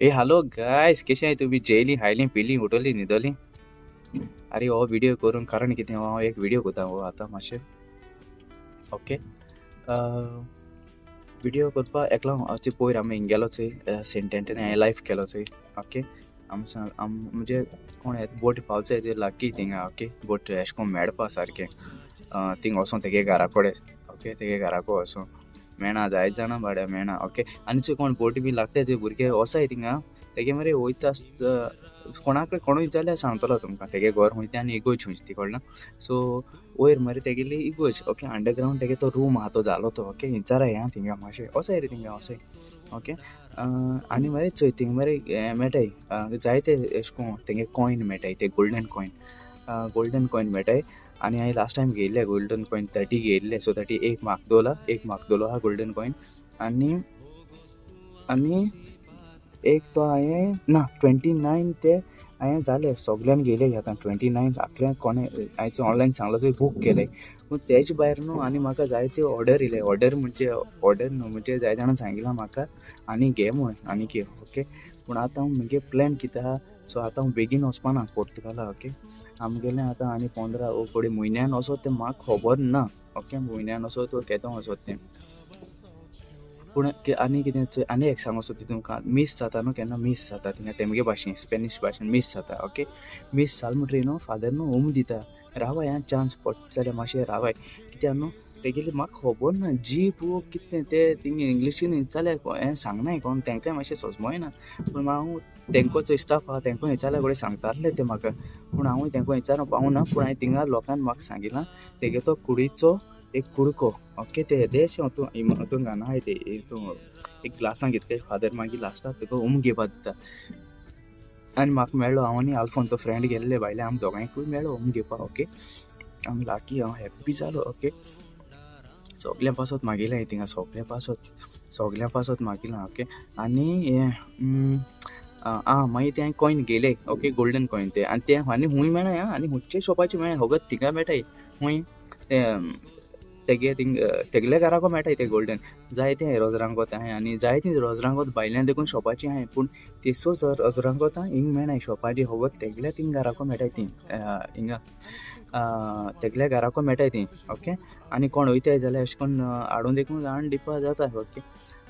ए hello guys, कशें आहाय तुमी? जेयली हायली पिली उठवली न्हिदली? अरे हो व्हिडिओ करून कारण कितें हांव एक व्हिडिओ कोता आतां मातशें ओके. व्हिडिओ करपा एकलो अशें पयर आमी हिंग गेलो चोय सेंट एंटनी हांवें लायफ केलो चोय ओके. म्हणजे कोण बोट पावचो हेजेर लागीं थिंगा ओके. बोट एशें कोन्न मेळपा सारकें थिंग वोसोन तेगे घरा कडेन ओके. तेगे घराको वोसोन मेळना जायत जाणां भाड्या मेळना ओके. आनी चोय कोण बोटी बी लागताय चोय भुरगे वोसाय थिंगा तेगे मरे वयता आसता कोणाकय कोणूय जाल्यार सांगतलो तुमकां तेगे घर खंय तें आनी इगोज खंयची ती कळना. सो वयर मरे तेगेली इगोज ओके. अंडरग्रावंड तेगे तो रूम आहा तो जालो तो ओके. विचाराय आं थिंगा मातशें वोसाय रे थिंगा वोसाय ओके. आनी मरे चोय थिंग मरे हें मेळटाय जायते एशें कोन्न तेगे कॉयन मेळटाय ते गोल्डन कॉयन मेळटाय. आनी हांवें लास्ट टायम घेयल्ले गोल्डन कॉयन 30 घेयल्ले. सो 30 एक म्हाक दोलो आहा गोल्डन कॉयन. आनी एक तो हांवें ना 29 ते हांवें जाले सगळ्यान घेयले आतां 29 आखल्यान कोणे हांवें ऑनलायन सांगलो थंय बूक केले. पूण तेज भायर न्हू आनी म्हाका जायते ऑर्डर येयले. ऑर्डर न्हू म्हणजे जाय जाणां सांगिलां म्हाका आनी घे म्हूण आनी घे ओके. पूण आतां म्हगे प्लॅन कितें आहा सो आतां हांव बेगीन वचपाना पोर्तुगाला ओके. आमगेलें आतां आनी 15 थोडी म्हयन्यान वसोत तें म्हाका खबर ना ओके. म्हयन्यान वसोत वा केदों वसोत तें. पूण आनी कितें चोय आनी एक सांगो सोदता तुमकां मीस जाता न्हू केन्ना मीस जाता थिंगा तेमगे भाशेन स्पेनीश भाशेन मीस जाता ओके. मीस जाल म्हणटरी न्हू फादर न्हू होम दिता. रावाय आं चान्स पडटा जाल्यार मातशें रावाय कित्याक न्हू तेगेली म्हाका खबर ना जी बूक कितें तें थिंग इंग्लिशीन जाल्यार हें सांगनाय कोण तेंकाय मातशें समजोयना. पूण हांव तेंको चोय स्टाफ आहा तेंको विचारल्यार घडये सांगताले ते म्हाका. पूण हांवूय तेंको विचारूंक पावना. पूण हांवें थिंगा लोकांन म्हाका सांगिलां तेगे तो कुडीचो एक कुडको ओके. ते येदेशें हितून घालनाय ते हितून एक ग्लासान घेतले फादर मागीर लास्टाक तुका उम घेवपा दिता. आनी म्हाका मेळ्ळो हांव आनी आल्फोन तो फ्रेंड गेल्ले भायले आमी दोगांयकूय मेळ्ळो उम घेवपा ओके. आमी लाकी हांव हॅप्पी जालो ओके. सगळें पासत मागिलां थिंगा सगळें पासत मागिलां ओके. आनी हें मागीर ते हांवें कॉयन घेयले ओके गोल्डन कॉयन ते. आनी ते आनी हूंय मेळनाय आं आनी हुंयचे शॉपाची मेळनाय होगत थिंगा मेळटाय हूंय तें तेगे थिंग तेगल्या घराको मेळटाय ते गोल्डन. जायते रोजरांकोत आहाय आनी जायतीं रोजरांकोत भायल्यान देखून शॉपाची आहाय. पूण तेसोच रोजरांकोत हिंग मेळनाय शॉपाची होगत तेगल्या थिंग घराको मेळटाय तीं हिंगा तेगल्या घराको मेळटाय तीं ओके. आनी कोण वयताय जाल्यार अशें कोन्न हाडून देखून हाडून दिवपा जाता ओके.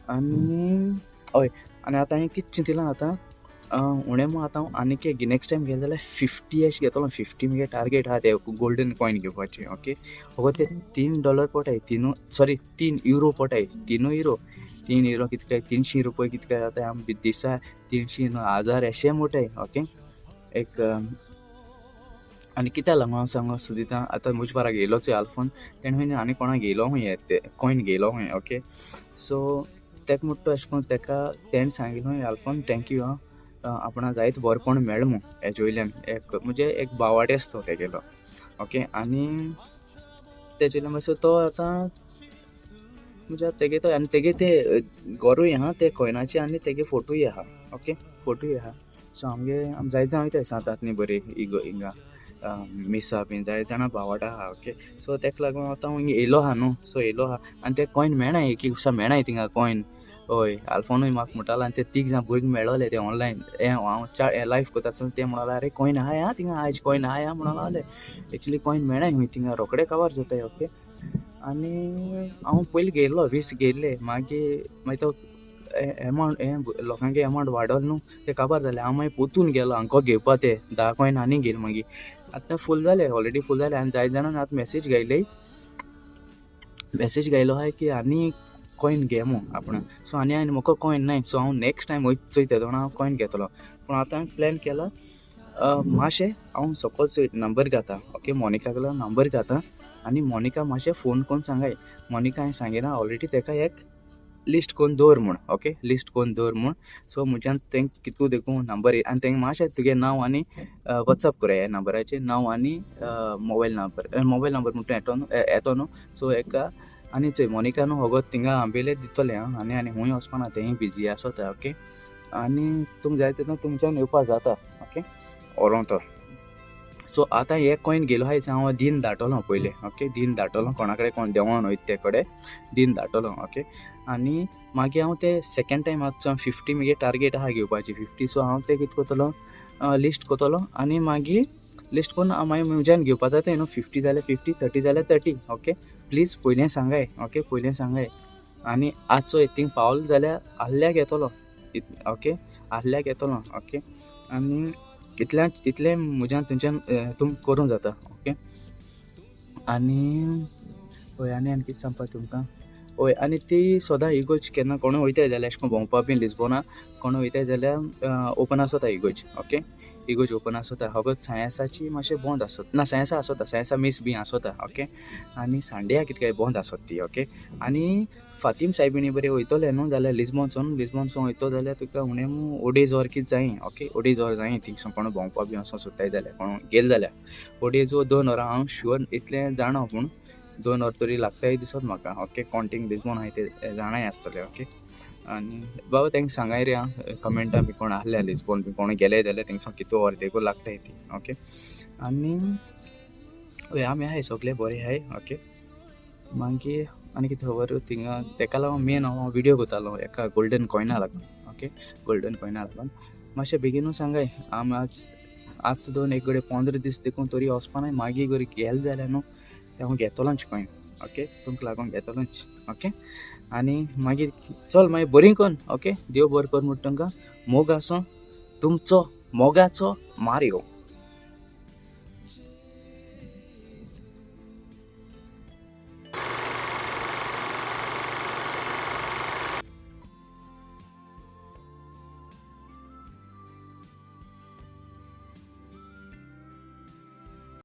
आनी हय आनी आतां हांवें कितें चिंतिलां आतां उणें म्हूण आतां हांव आनीक एक नेक्स्ट टायम गेले जाल्यार 50 अशें घेतलो. 50 म्हगे टार्गेट आहा ते गोल्डन कॉयन घेवपाचें ओके. होगो ते $3 पडटाय 3 युरो पडटाय 3 युरो कितें काय 300 रुपया कितें काय जाताय आमी दिसा 300 1000 अशें मोटाय ओके. एक आनी कित्या लागून हांव सांगो सोदितां आतां म्हजे बारा घेयलोच आल्फोन तेणें आनी कोणा घेयलो हूंय ते कॉयन घेयलो हूंय ओके. सो तेका म्हणटा अशें कोन्न तेका तेणें सांगिल्लो आल्फोन थँक्यू आं आपणा जायत बरेंपण मेळ्ळें म्हूण हेजे वयल्यान एक म्हणजे एक बावाडेस तो तेगेलो ओके. आनी तेजे वयल्यान मातसो तो आतां म्हणजे तेगे तो आनी तेगे ते गोरूय आहा ते कॉयनाचे आनी तेगे फोटूय आहा ओके. फोटूय आहा. सो आमी जायत जाण वयताय सांत न्ही बरी हिंगा मिसा बीन जायत जाणां भावार्डा आहा ओके. सो तेका लागून आतां हांव येयलो आहा न्हू सो येयलो आहा आनी ते कॉयन मेळनाय एक दिसा मेळनाय थिंगा कॉयन. हय आल्फोनूय म्हाका म्हणटालो आनी ते तीग जाण भुरगे मेळ्ळोले ते ऑनलायन हांव लायफ कोता ते म्हणोन आरे कॉयन आहाय आं थिंगा आयज कॉयन आहाय आं म्हणून लागले. एक्चुली कॉयन मेळनाय हूंय थिंगा रोखडे काबार जाताय ओके. आनी हांव पयलीं घेयल्लो 20 घेयल्ले मागीर तो एमावंट हें लोकांगे एमावंट वाडोलो न्हू ते काबार जाले. हांव मागीर पोतून गेलो हांगको घेवपा ते 10 कॉयन आनी घेयले मागीर. आतां फूल जाले ऑलरेडी फूल जाले. आनी जायत जाणांक आतां मेसेज घायलो आहाय की आनी कॉयन घे म्हूण आपणाक. सो आनी म्हाका कॉयन नाय. सो हांव नेक्स्ट टायम चोयता तेदोना हांव कॉयन घेतलो. पूण आतां हांवें प्लॅन केला मातशें हांव सपोज नंबर घाता ओके. मोनिकालो नंबर घाता आनी मोनिका मातशें फोन कोन्न सांगाय. मोनिका हांवें सांगिलां ऑलरेडी तेका एक लिस्ट कोन्न दवर म्हूण ओके. लिस्ट कोन्न दवर म्हूण. सो म्हज्यान तेंक कितू देखून नंबर आनी तेंक मातशें तुगे नांव आनी वॉट्सअप कोराय ह्या नंबराचेर नांव आनी मोबायल नंबर म्हणून येतो न्हू. सो हेका आनी चोय मोनिका न्हू होगो थिंगा आंबेले दितोलें आं आनी हूंय वचपाना तेंय बिजी आसोता ओके. आनी तुमकां जाय तेन्ना तुमच्यान येवपा जाता ओके व्हरों तो. सो आतां हे कॉयन घेयलो आहाय हांव दीन धाडटलो पयलें ओके. दीन धाडटलो कोणा कडेन कोण देंवोन वयता ते कडेन दीन धाडटलो ओके. आनी मागीर हांव ते सेकंड टायम आतां 50 म्हगे टार्गेट आहा घेवपाची 50. सो हांव ते कितें कोतलो लिस्ट कोतलो आनी मागीर लिस्ट करून मागीर म्हज्यान घेवपा जाता 50 जाल्यार 50, 30 जाल्यार 30. ओके, प्लीज पयलें सांगाय. ओके, पयलें सांगाय. आनी आजचो थिंग पावलो जाल्यार आसल्याक येतलो. ओके, आसल्याक येतलो. ओके, आनी इतलें म्हज्यान तुमच्यान तुम करूंक जाता. ओके, आनी हय आनी कितें सांगपा तुमकां. हय, आनी ती सोदां इगोज केन्ना कोणूय वयताय जाल्यार अशें करून भोंवपा बीन लिस्बोना कोणूय वयताय जाल्यार ओपन आसोता इगोज. ओके, इगोज ओपन आसोता. फकत सायन्साची मातशें बंद आसोता. ना, सायन्सा आसोता, सायन्सा मिस बी आसोता. ओके, आनी सांड्या कितें काय बंद आसोता ती. ओके, आनी फातीम सायबिणी बरें वयतलें न्हू जाल्यार लिस्बॉनसून वयतो जाल्यार तुका उणें ओडेज ऑर कितें जायी. ओके, ओडेज ऑर जायी थिंगसून कोण भोंवपा बी वचून सोदताय जाल्यार कोण गेले जाल्यार ओडेज 2 वरां. हांव शुअर इतलें जाणा पूण 2 वर तरी लागताय दिसत म्हाका. ओके, कावंटींग लिस्बॉन आहाय ते जाणाय आसतले. ओके, आनी बाबा तेंकां सांगाय रे हां कमेंटां बी कोण आहल्या लिस्बॉन बी कोण गेले जाल्यार थिंगसून कितू वर देखून लागताय ती. ओके, आनी हय आमी आहाय सगळे बरें आहाय. ओके, मागीर आनी कितें खबर थिंगा तेका लागून मेन हांव विडियो कोतालो एका गोल्डन कॉयना लागून. ओके, गोल्डन कॉयना लागून मातशें बेगीनूच सांगाय. आमी आज 15 दीस देखून तरी वचपानाय. मागीर जर गेले जाल्यार न्हू ते हांव घेतलोच कॉयन. ओके, तुमकां लागून घेतलोच. ओके, आनी मागीर चल मागीर बरी कोन. ओके, देव बरें कर म्हणटा तुमकां. मोग आसूं तुमचो मोगाचो मारियो.